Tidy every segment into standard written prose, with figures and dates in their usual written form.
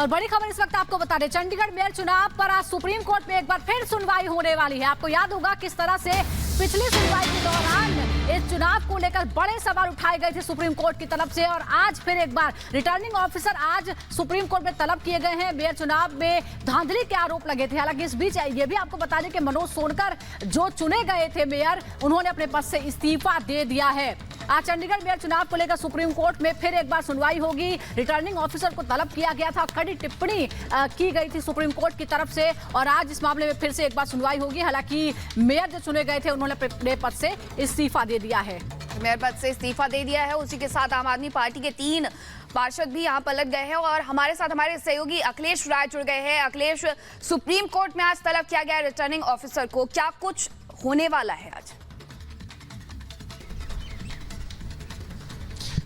और बड़ी खबर इस वक्त आपको बता दें, चंडीगढ़ मेयर चुनाव पर आज सुप्रीम कोर्ट में एक बार फिर सुनवाई होने वाली है। आपको याद होगा किस तरह से पिछली सुनवाई के दौरान इस चुनाव को लेकर बड़े सवाल उठाए गए थे सुप्रीम कोर्ट की तरफ से, और आज फिर एक बार रिटर्निंग ऑफिसर आज सुप्रीम कोर्ट में तलब किए गए हैं। मेयर चुनाव में धांधली के आरोप लगे थे। हालांकि इस बीच ये भी आपको बता दें कि मनोज सोनकर जो चुने गए थे मेयर, उन्होंने अपने पद से इस्तीफा दे दिया है। आज चंडीगढ़ मेयर चुनाव को लेकर सुप्रीम कोर्ट में फिर एक बार सुनवाई होगी। रिटर्निंग ऑफिसर को तलब किया गया था, कड़ी टिप्पणी की गई थी सुप्रीम कोर्ट की तरफ से, और आज इस मामले में फिर से एक बार सुनवाई होगी। हालांकि मेयर जो चुने गए थे उन्होंने अपने पद से इस्तीफा दे दिया है। मेयर पद से इस्तीफा दे दिया है। उसी के साथ आम आदमी पार्टी के 3 पार्षद भी यहाँ पलट गए हैं, और हमारे साथ हमारे सहयोगी अखिलेश राय जुड़ गए हैं। अखिलेश, सुप्रीम कोर्ट में आज तलब किया गया रिटर्निंग ऑफिसर को, क्या कुछ होने वाला है आज?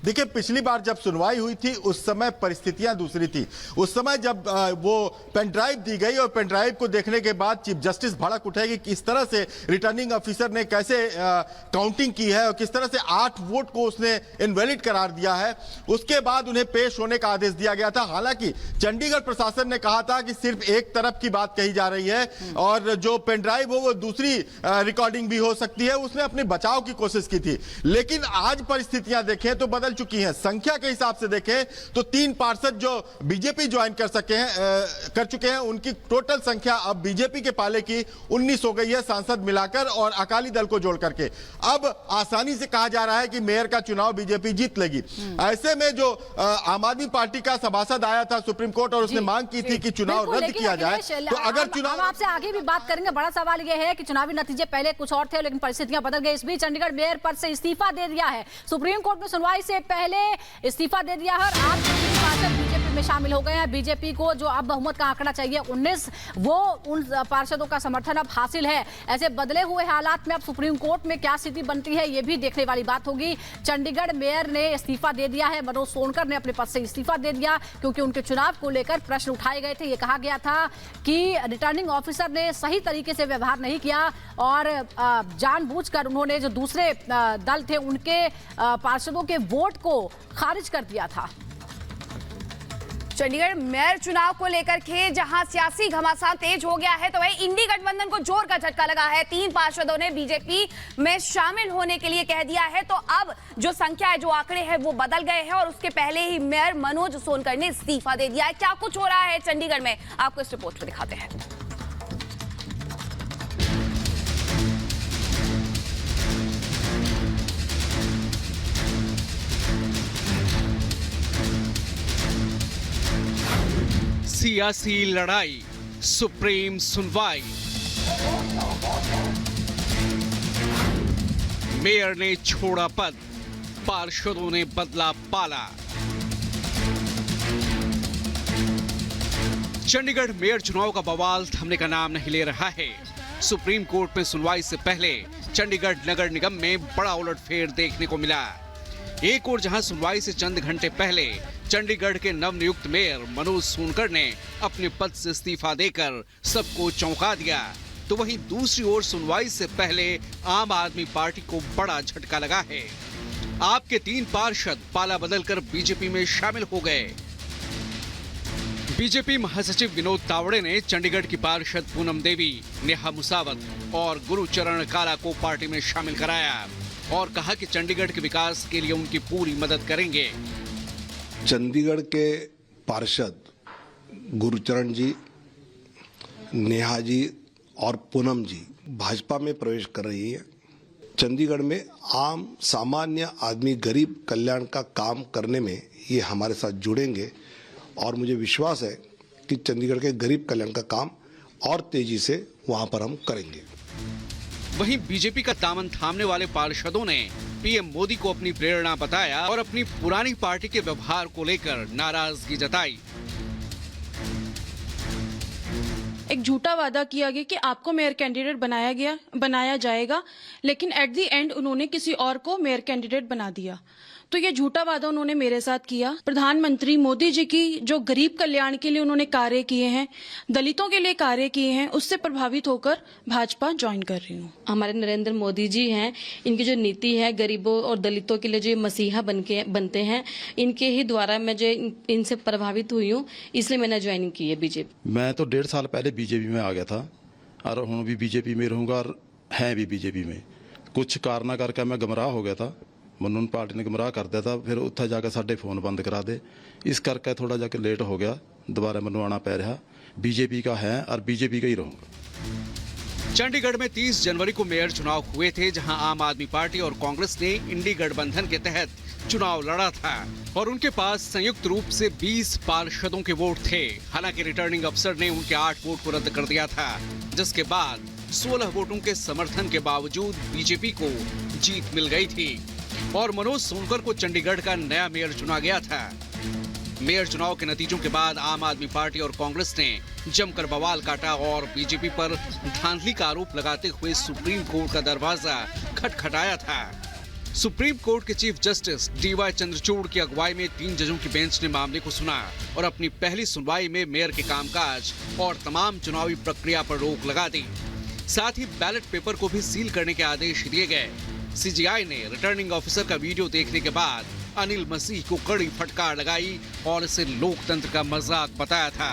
देखिए, पिछली बार जब सुनवाई हुई थी उस समय परिस्थितियां दूसरी थी। उस समय जब वो पेन ड्राइव दी गई और पेन ड्राइव को देखने के बाद चीफ जस्टिस भड़क उठे कि किस तरह से रिटर्निंग ऑफिसर ने कैसे काउंटिंग की है और किस तरह से 8 वोट को उसने इनवैलिड करार दिया है। उसके बाद उन्हें पेश होने का आदेश दिया गया था। हालांकि चंडीगढ़ प्रशासन ने कहा था कि सिर्फ एक तरफ की बात कही जा रही है और जो पेन ड्राइव हो वो दूसरी रिकॉर्डिंग भी हो सकती है। उसने अपने बचाव की कोशिश की थी, लेकिन आज परिस्थितियां देखें तो बदल चुकी हैं। संख्या के हिसाब से देखें तो 3 पार्षद जो बीजेपी ज्वाइन कर चुके हैं, उनकी टोटल संख्या अब बीजेपी के पाले की 19 हो गई है, सांसद मिलाकर और अकाली दल को जोड़ करके। अब आसानी से कहा जा रहा है कि मेयर का चुनाव बीजेपी जीत लेगी। ऐसे में जो आम आदमी पार्टी का सभासद आया था सुप्रीम कोर्ट और उसने मांग की थी कि चुनाव रद्द किया जाए, तो अगर चुनाव हम आपसे आगे भी बात करेंगे। बड़ा सवाल यह है कि चुनावी नतीजे पहले कुछ और थे, लेकिन परिस्थितियां बदल गई। इस बीच चंडीगढ़ मेयर पद से इस्तीफा दे दिया है। सुप्रीम कोर्ट में सुनवाई से पहले इस्तीफा दे दिया है और आज पार्षद बीजेपी में शामिल हो गए हैं। बीजेपी को जो अब बहुमत का आंकड़ा चाहिए 19, वो उन पार्षदों का समर्थन अब हासिल है। ऐसे बदले हुए हालात में अब सुप्रीम कोर्ट में क्या स्थिति बनती है, ये भी देखने वाली बात होगी। चंडीगढ़ मेयर ने इस्तीफा दे दिया है। मनोज सोनकर ने अपने पद से इस्तीफा दे दिया क्योंकि उनके चुनाव को लेकर प्रश्न उठाए गए थे। ये कहा गया था कि रिटर्निंग ऑफिसर ने सही तरीके से व्यवहार नहीं किया और जानबूझकर उन्होंने जो दूसरे दल थे उनके पार्षदों के वोट को खारिज कर दिया था। चंडीगढ़ मेयर चुनाव को लेकर के जहां सियासी घमासान तेज हो गया है, तो वही इंडी गठबंधन को जोर का झटका लगा है। 3 पार्षदों ने बीजेपी में शामिल होने के लिए कह दिया है, तो अब जो संख्या है, जो आंकड़े हैं, वो बदल गए हैं और उसके पहले ही मेयर मनोज सोनकर ने इस्तीफा दे दिया है। क्या कुछ हो रहा है चंडीगढ़ में, आपको इस रिपोर्ट में दिखाते हैं। सियासी लड़ाई, सुप्रीम सुनवाई। मेयर ने छोड़ा पद, पार्षदों ने बदला पाला। चंडीगढ़ मेयर चुनाव का बवाल थमने का नाम नहीं ले रहा है। सुप्रीम कोर्ट में सुनवाई से पहले चंडीगढ़ नगर निगम में बड़ा उलटफेर देखने को मिला। एक और जहां सुनवाई से चंद घंटे पहले चंडीगढ़ के नवनियुक्त मेयर मनोज सोनकर ने अपने पद से इस्तीफा देकर सबको चौंका दिया, तो वहीं दूसरी ओर सुनवाई से पहले आम आदमी पार्टी को बड़ा झटका लगा है। आपके 3 पार्षद पाला बदलकर बीजेपी में शामिल हो गए। बीजेपी महासचिव विनोद तावड़े ने चंडीगढ़ की पार्षद पूनम देवी, नेहा मुसावत और गुरुचरण काला को पार्टी में शामिल कराया और कहा कि चंडीगढ़ के विकास के लिए उनकी पूरी मदद करेंगे। चंडीगढ़ के पार्षद गुरुचरण जी, नेहा जी और पूनम जी भाजपा में प्रवेश कर रही है। चंडीगढ़ में आम सामान्य आदमी गरीब कल्याण का काम करने में ये हमारे साथ जुड़ेंगे और मुझे विश्वास है कि चंडीगढ़ के गरीब कल्याण का काम और तेजी से वहां पर हम करेंगे। वहीं बीजेपी का दामन थामने वाले पार्षदों ने पीएम मोदी को अपनी प्रेरणा बताया और अपनी पुरानी पार्टी के व्यवहार को लेकर नाराजगी जताई। एक झूठा वादा किया गया कि आपको मेयर कैंडिडेट बनाया जाएगा, लेकिन एट द एंड उन्होंने किसी और को मेयर कैंडिडेट बना दिया। तो ये झूठा वादा उन्होंने मेरे साथ किया। प्रधानमंत्री मोदी जी की जो गरीब कल्याण के लिए उन्होंने कार्य किए हैं, दलितों के लिए कार्य किए हैं, उससे प्रभावित होकर भाजपा ज्वाइन कर रही हूँ। हमारे नरेंद्र मोदी जी हैं, इनकी जो नीति है गरीबों और दलितों के लिए जो मसीहा बनते हैं, इनके ही द्वारा मैं जो इनसे प्रभावित हुई हूँ, इसलिए मैंने ज्वाइन की है बीजेपी। मैं तो 1.5 साल पहले बीजेपी में आ गया था और हूँ भी बीजेपी में रहूँगा और हैं भी बीजेपी में। कुछ कारणा करके मैं गुमराह हो गया था, ਮੈਨੂੰ पार्टी ने गुमराह कर दिया था, फिर उत्थे जाके साडे फोन बंद करा दे, इस करके थोड़ा जाके लेट हो गया, दोबारा मैनू आना पै रहा। बीजेपी का है और बीजेपी का ही रहूँगा। चंडीगढ़ में 30 जनवरी को मेयर चुनाव हुए थे, जहां आम आदमी पार्टी और कांग्रेस ने इंडी गठबंधन के तहत चुनाव लड़ा था और उनके पास संयुक्त रूप से 20 पार्षदों के वोट थे। हालांकि रिटर्निंग अफसर ने उनके 8 वोट को रद्द कर दिया था, जिसके बाद 16 वोटों के समर्थन के बावजूद बीजेपी को जीत मिल गई थी और मनोज सोनकर को चंडीगढ़ का नया मेयर चुना गया था। मेयर चुनाव के नतीजों के बाद आम आदमी पार्टी और कांग्रेस ने जमकर बवाल काटा और बीजेपी पर धांधली का आरोप लगाते हुए सुप्रीम कोर्ट का दरवाजा खटखटाया था। सुप्रीम कोर्ट के चीफ जस्टिस डीवाई चंद्रचूड़ की अगुवाई में 3 जजों की बेंच ने मामले को सुना और अपनी पहली सुनवाई में मेयर के कामकाज और तमाम चुनावी प्रक्रिया पर रोक लगा दी। साथ ही बैलेट पेपर को भी सील करने के आदेश दिए गए। सीजीआई ने रिटर्निंग ऑफिसर का वीडियो देखने के बाद अनिल मसीह को कड़ी फटकार लगाई और इसे लोकतंत्र का मजाक बताया था।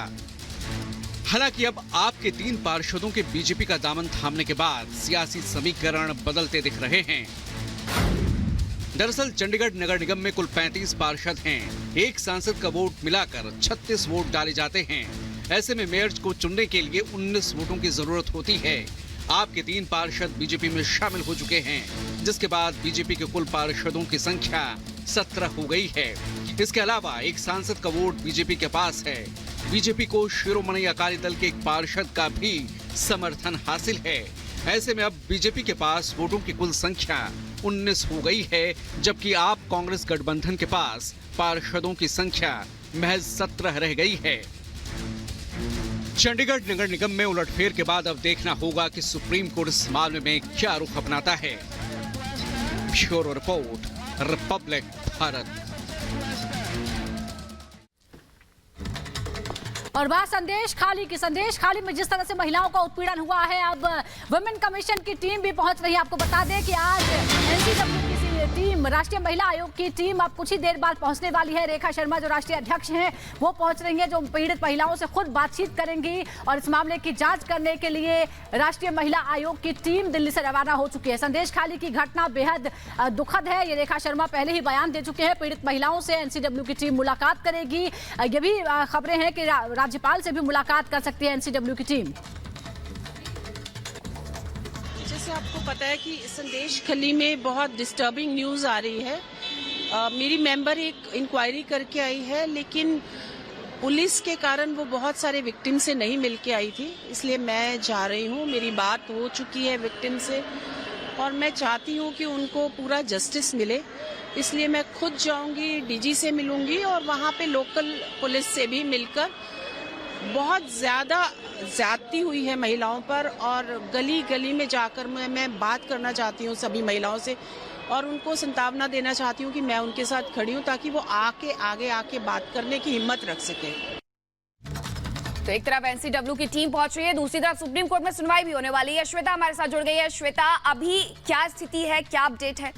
हालांकि अब आपके 3 पार्षदों के बीजेपी का दामन थामने के बाद सियासी समीकरण बदलते दिख रहे हैं। दरअसल चंडीगढ़ नगर निगम में कुल 35 पार्षद हैं। एक सांसद का वोट मिलाकर 36 वोट डाले जाते हैं। ऐसे में मेयर को चुनने के लिए 19 वोटों की जरूरत होती है। आपके 3 पार्षद बीजेपी में शामिल हो चुके हैं, जिसके बाद बीजेपी के कुल पार्षदों की संख्या 17 हो गई है। इसके अलावा एक सांसद का वोट बीजेपी के पास है। बीजेपी को शिरोमणि अकाली दल के एक पार्षद का भी समर्थन हासिल है। ऐसे में अब बीजेपी के पास वोटों की कुल संख्या 19 हो गई है, जबकि आप कांग्रेस गठबंधन के पास पार्षदों की संख्या महज 17 रह गई है। चंडीगढ़ नगर निगम में उलटफेर के बाद अब देखना होगा कि सुप्रीम कोर्ट इस मामले में क्या रुख अपनाता है। Bureau report, Republic Bharat. और बात संदेश खाली की। संदेश खाली में जिस तरह से महिलाओं का उत्पीड़न हुआ है, अब वुमेन कमीशन की टीम भी पहुंच रही है। आपको बता दें कि आज एनसीडब्ल्यू की टीम, राष्ट्रीय महिला आयोग की टीम अब कुछ ही देर बाद पहुंचने वाली है। रेखा शर्मा जो राष्ट्रीय अध्यक्ष हैं वो पहुंच रही हैं, जो पीड़ित महिलाओं से खुद बातचीत करेंगी और इस मामले की जांच करने के लिए राष्ट्रीय महिला आयोग की टीम दिल्ली से रवाना हो चुकी है। संदेश खाली की घटना बेहद दुखद है। ये रेखा शर्मा पहले ही बयान दे चुके हैं। पीड़ित महिलाओं से एनसीडब्ल्यू की टीम मुलाकात करेगी। ये भी खबरें हैं कि राज्यपाल से भी मुलाकात कर सकती है एनसीडब्ल्यू की टीम। जैसे आपको पता है कि संदेश खली में बहुत डिस्टर्बिंग न्यूज़ आ रही है। मेरी मेंबर एक इंक्वायरी करके आई है, लेकिन पुलिस के कारण वो बहुत सारे विक्टिम से नहीं मिल के आई थी, इसलिए मैं जा रही हूँ। मेरी बात हो चुकी है विक्टिम से और मैं चाहती हूँ कि उनको पूरा जस्टिस मिले, इसलिए मैं खुद जाऊँगी, डीजी से मिलूंगी और वहाँ पे लोकल पुलिस से भी मिलकर। बहुत ज़्यादा ज्यादती हुई है महिलाओं पर और गली गली में जाकर मैं बात करना चाहती हूँ सभी महिलाओं से और उनको सांत्वना देना चाहती हूँ कि मैं उनके साथ खड़ी हूँ, ताकि वो आगे आके बात करने की हिम्मत रख सके। तो एक तरफ एनसीडब्ल्यू की टीम पहुंच रही है, दूसरी तरफ सुप्रीम कोर्ट में सुनवाई भी होने वाली है। श्वेता हमारे साथ जुड़ गई है। श्वेता, अभी क्या स्थिति है, क्या अपडेट है?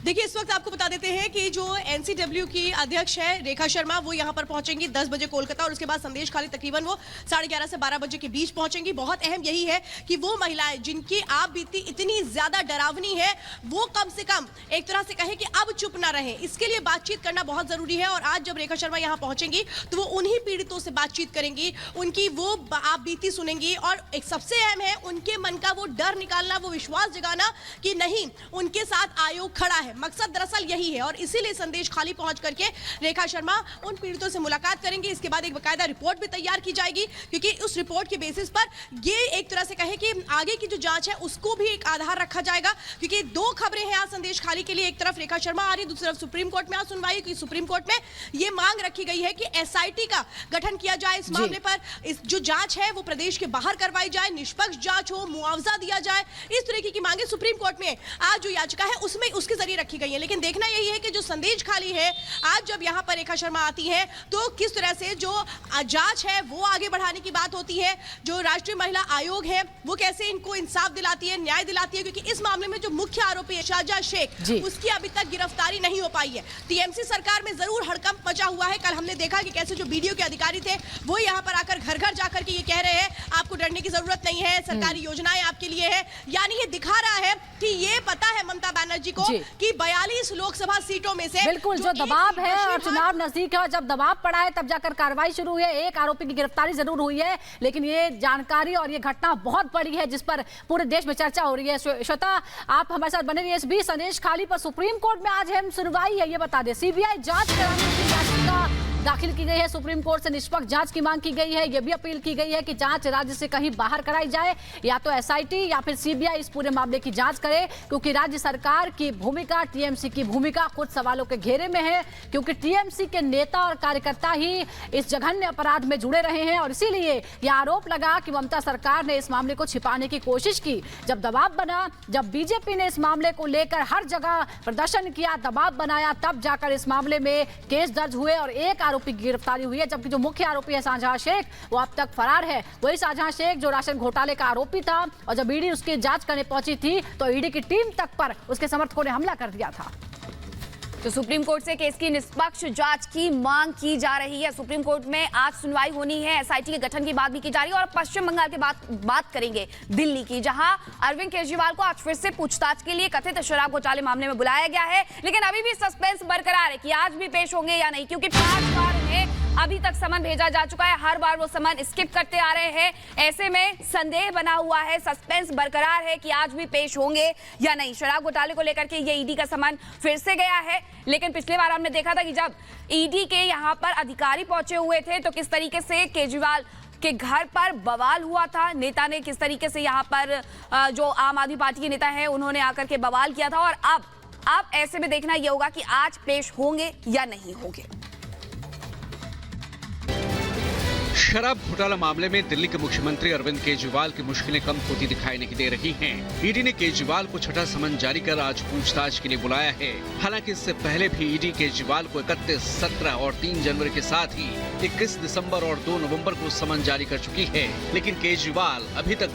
देखिए, इस वक्त आपको बता देते हैं कि जो एनसीडब्ल्यू की अध्यक्ष है रेखा शर्मा, वो यहाँ पर पहुंचेंगी 10 बजे कोलकाता और उसके बाद संदेश खाली तकरीबन वो 11:30 से 12 बजे के बीच पहुंचेंगी। बहुत अहम यही है कि वो महिलाएं जिनकी आप बीती इतनी ज्यादा डरावनी है, वो कम से कम एक तरह से कहें कि अब चुप ना रहे, इसके लिए बातचीत करना बहुत जरूरी है। और आज जब रेखा शर्मा यहाँ पहुंचेंगी तो वो उन्हीं पीड़ितों से बातचीत करेंगी, उनकी वो आप बीती सुनेंगी और एक सबसे अहम है उनके मन का वो डर निकालना, वो विश्वास जगाना कि नहीं, उनके साथ आयोग खड़ा है। मकसद दरअसल यही है और इसीलिए संदेश खाली पहुंच करके रेखा शर्मा उन पीड़ितों से मुलाकात करेंगे। इसके बाद एक बकायदा रिपोर्ट भी तैयार की जाएगी, क्योंकि उस रिपोर्ट के बेसिस पर ये एक तरह से कहे कि आगे की जो जांच है उसको भी एक आधार रखा जाएगा। क्योंकि दो खबरें हैं आज संदेश खाली के लिए, एक तरफ रेखा शर्मा आ रही, दूसरी तरफ सुप्रीम कोर्ट में आज सुनवाई की। सुप्रीम कोर्ट में ये मांग रखी गई है कि एसआईटी का गठन किया जाए इस मामले पर, इस जो जांच है वो प्रदेश के बाहर करवाई जाए, निष्पक्ष जांच हो, मुआवजा दिया जाए, इस तरीके की मांगे सुप्रीम कोर्ट में आज जो याचिका है उसमें उसके जरिए रखी गई है। लेकिन देखना यही है कि जो संदेश खाली है आज जब यहां पर रेखा शर्मा आती है तो किस तरह से जो जांच है वो आगे बढ़ाने की बात होती है, जो राष्ट्रीय महिला आयोग है वो कैसे इनको इंसाफ दिलाती है, न्याय दिलाती है। क्योंकि इस मामले में जो मुख्य आरोपी है शाहजहां शेख, उसकी अभी तक गिरफ्तारी नहीं हो पाई है। टीएमसी सरकार में जरूर हड़कंप मचा हुआ है। कल हमने देखा कि कैसे जो बीडीओ के अधिकारी थे वो यहाँ पर आकर घर घर जाकर के ये कह रहे हैं आपको डरने की जरूरत नहीं है, सरकारी योजनाएं आपके लिए है। यानी ये दिखा रहा है कि ये पता है ममता बनर्जी को कि 42 लोकसभा सीटों में से बिल्कुल जो दबाव है और चुनाव नजदीक है, जब दबाव पड़ा है तब जाकर कार्रवाई शुरू हुई है। एक आरोपी की गिरफ्तारी जरूर हुई है, लेकिन ये जानकारी और ये घटना बहुत बड़ी है जिस पर पूरे देश में चर्चा हो रही है। श्वेता, आप हमारे साथ बने रहिए। इस बीच संदेश खाली पर सुप्रीम कोर्ट में आज अहम सुनवाई है, ये बता दें। सीबीआई जांच कराने की याचिका दाखिल की गई है, सुप्रीम कोर्ट से निष्पक्ष जांच की मांग की गई है। यह भी अपील की गई है कि जांच राज्य से कहीं बाहर कराई जाए, या तो एसआईटी या फिर सीबीआई इस पूरे मामले की जांच करे, क्योंकि राज्य सरकार की भूमिका, टीएमसी की भूमिका कुछ सवालों के घेरे में है। क्योंकि टीएमसी के नेता और कार्यकर्ता ही इस जघन्य अपराध में जुड़े रहे हैं और इसीलिए यह आरोप लगा कि ममता सरकार ने इस मामले को छिपाने की कोशिश की। जब दबाव बना, जब बीजेपी ने इस मामले को लेकर हर जगह प्रदर्शन किया, दबाव बनाया, तब जाकर इस मामले में केस दर्ज हुए और एक आरोपी की गिरफ्तारी हुई है। जबकि जो मुख्य आरोपी है शाहजहां शेख वो अब तक फरार है। वही शाहजहां शेख जो राशन घोटाले का आरोपी था और जब ईडी उसकी जांच करने पहुंची थी तो ईडी की टीम तक पर उसके समर्थकों ने हमला कर दिया था। तो सुप्रीम कोर्ट से केस की निष्पक्ष जांच की मांग की जा रही है। सुप्रीम कोर्ट में आज सुनवाई होनी है, एसआईटी के गठन की बात भी की जा रही है। और पश्चिम बंगाल की बात करेंगे दिल्ली की, जहां अरविंद केजरीवाल को आज फिर से पूछताछ के लिए कथित शराब घोटाले मामले में बुलाया गया है। लेकिन अभी भी सस्पेंस बरकरार है कि आज भी पेश होंगे या नहीं, क्योंकि 5 बार उन्हें अभी तक समन भेजा जा चुका है, हर बार वो समन स्किप करते आ रहे हैं। ऐसे में संदेह बना हुआ है, सस्पेंस बरकरार है कि आज भी पेश होंगे या नहीं। शराब घोटाले को लेकर के ये ईडी का समन फिर से गया है, लेकिन पिछले बार हमने देखा था कि जब ईडी के यहाँ पर अधिकारी पहुंचे हुए थे तो किस तरीके से केजरीवाल के घर पर बवाल हुआ था। नेता ने किस तरीके से यहाँ पर जो आम आदमी पार्टी के नेता है उन्होंने आकर के बवाल किया था। और अब ऐसे में देखना यह होगा कि आज पेश होंगे या नहीं होंगे। शराब घोटाला मामले में दिल्ली के मुख्यमंत्री अरविंद केजरीवाल की मुश्किलें कम होती दिखाई नहीं दे रही हैं। ईडी ने केजरीवाल को छठा समन जारी कर आज पूछताछ के लिए बुलाया है। हालांकि इससे पहले भी ईडी केजरीवाल को 31, 17 और 3 जनवरी के साथ ही 21 दिसंबर और 2 नवंबर को समन जारी कर चुकी है, लेकिन केजरीवाल अभी तक